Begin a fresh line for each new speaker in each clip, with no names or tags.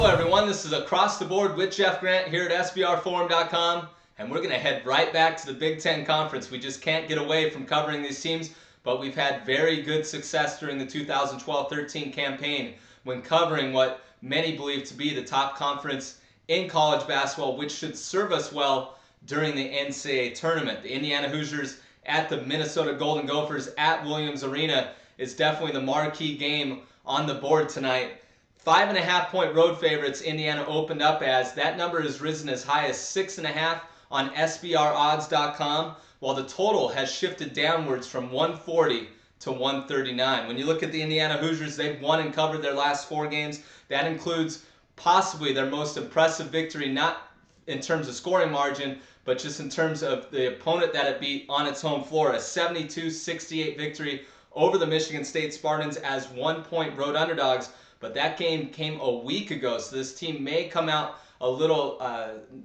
Hello everyone, this is Across the Board with Jeff Grant here at SBRforum.com, and we're going to head right back to the Big Ten Conference. We just can't get away from covering these teams, but we've had very good success during the 2012-13 campaign when covering what many believe to be the top conference in college basketball, which should serve us well during the NCAA tournament. The Indiana Hoosiers at the Minnesota Golden Gophers at Williams Arena is definitely the marquee game on the board tonight. 5.5-point road favorites Indiana opened up as. That number has risen as high as 6.5 on SBRodds.com, while the total has shifted downwards from 140 to 139. When you look at the Indiana Hoosiers, they've won and covered their last 4 games. That includes possibly their most impressive victory, not in terms of scoring margin, but just in terms of the opponent that it beat on its home floor. A 72-68 victory over the Michigan State Spartans as 1-point road underdogs. But that game came a week ago, so this team may come out a little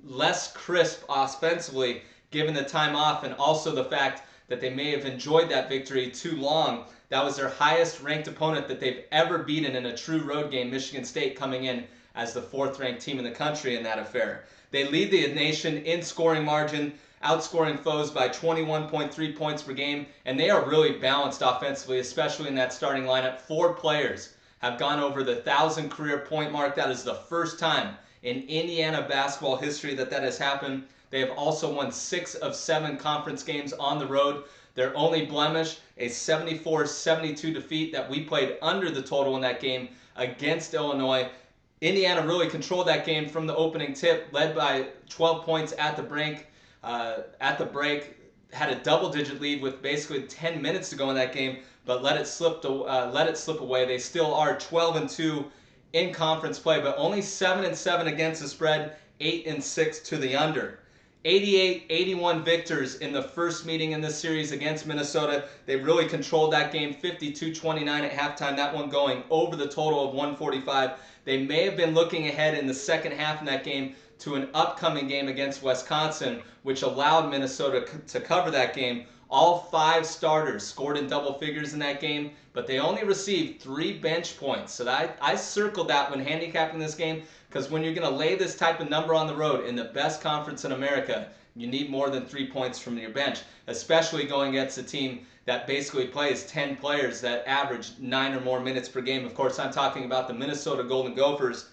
less crisp offensively given the time off, and also the fact that they may have enjoyed that victory too long. That was their highest ranked opponent that they've ever beaten in a true road game, Michigan State coming in as the 4th ranked team in the country in that affair. They lead the nation in scoring margin, outscoring foes by 21.3 points per game, and they are really balanced offensively, especially in that starting lineup. 4 players have gone over the 1,000 career point mark. That is the first time in Indiana basketball history that has happened. They have also won 6 of 7 conference games on the road. Their only blemish, a 74-72 defeat that we played under the total in that game against Illinois. Indiana really controlled that game from the opening tip, led by 12 points at the break. Had a double-digit lead with basically 10 minutes to go in that game, but let it slip away. They still are 12-2 in conference play, but only 7-7 against the spread, 8-6 to the under. 88-81 victors in the first meeting in this series against Minnesota. They really controlled that game, 52-29 at halftime, that one going over the total of 145. They may have been looking ahead in the second half in that game to an upcoming game against Wisconsin, which allowed Minnesota to cover that game. All 5 starters scored in double figures in that game, but they only received 3 bench points. So I circled that when handicapping this game, because when you're going to lay this type of number on the road in the best conference in America, you need more than 3 points from your bench, especially going against a team that basically plays 10 players that average 9 or more minutes per game. Of course, I'm talking about the Minnesota Golden Gophers.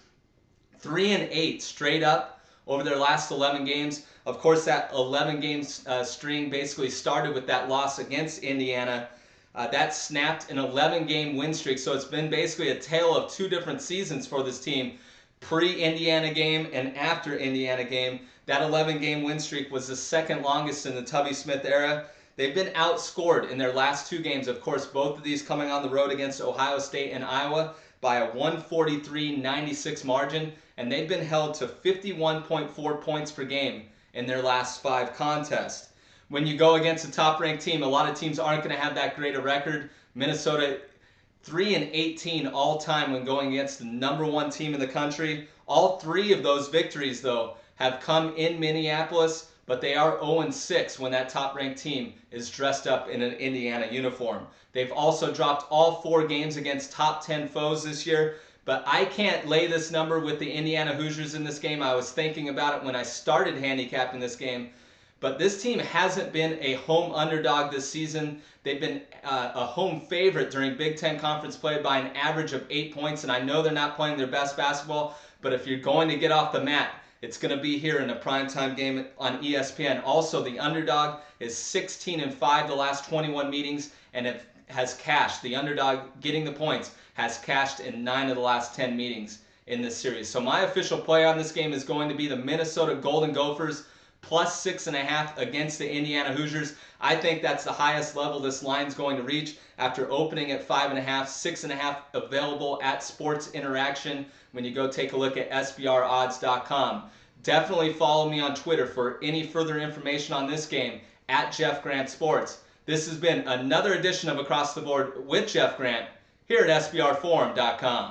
3-8 straight up over their last 11 games. Of course, that 11-game string basically started with that loss against Indiana. That snapped an 11-game win streak, so it's been basically a tale of 2 different seasons for this team. Pre-Indiana game and after Indiana game. That 11-game win streak was the second longest in the Tubby Smith era. They've been outscored in their last 2 games. Of course, both of these coming on the road against Ohio State and Iowa by a 143-96 margin, and they've been held to 51.4 points per game in their last 5 contests. When you go against a top-ranked team, a lot of teams aren't going to have that great a record. Minnesota 3-18 all-time when going against the #1 team in the country. All 3 of those victories, though, have come in Minneapolis, but they are 0-6 when that top-ranked team is dressed up in an Indiana uniform. They've also dropped all 4 games against top 10 foes this year, but I can't lay this number with the Indiana Hoosiers in this game. I was thinking about it when I started handicapping this game, but this team hasn't been a home underdog this season. They've been a home favorite during Big Ten Conference play by an average of 8 points, and I know they're not playing their best basketball, but if you're going to get off the mat, it's going to be here in a primetime game on ESPN. Also, the underdog is 16-5 the last 21 meetings, and it has cashed. The underdog getting the points has cashed in 9 of the last 10 meetings in this series. So my official play on this game is going to be the Minnesota Golden Gophers plus 6.5 against the Indiana Hoosiers. I think that's the highest level this line's going to reach after opening at 5.5, 6.5 available at Sports Interaction when you go take a look at SBRodds.com. Definitely follow me on Twitter for any further information on this game at Jeff Grant Sports. This has been another edition of Across the Board with Jeff Grant here at SBRforum.com.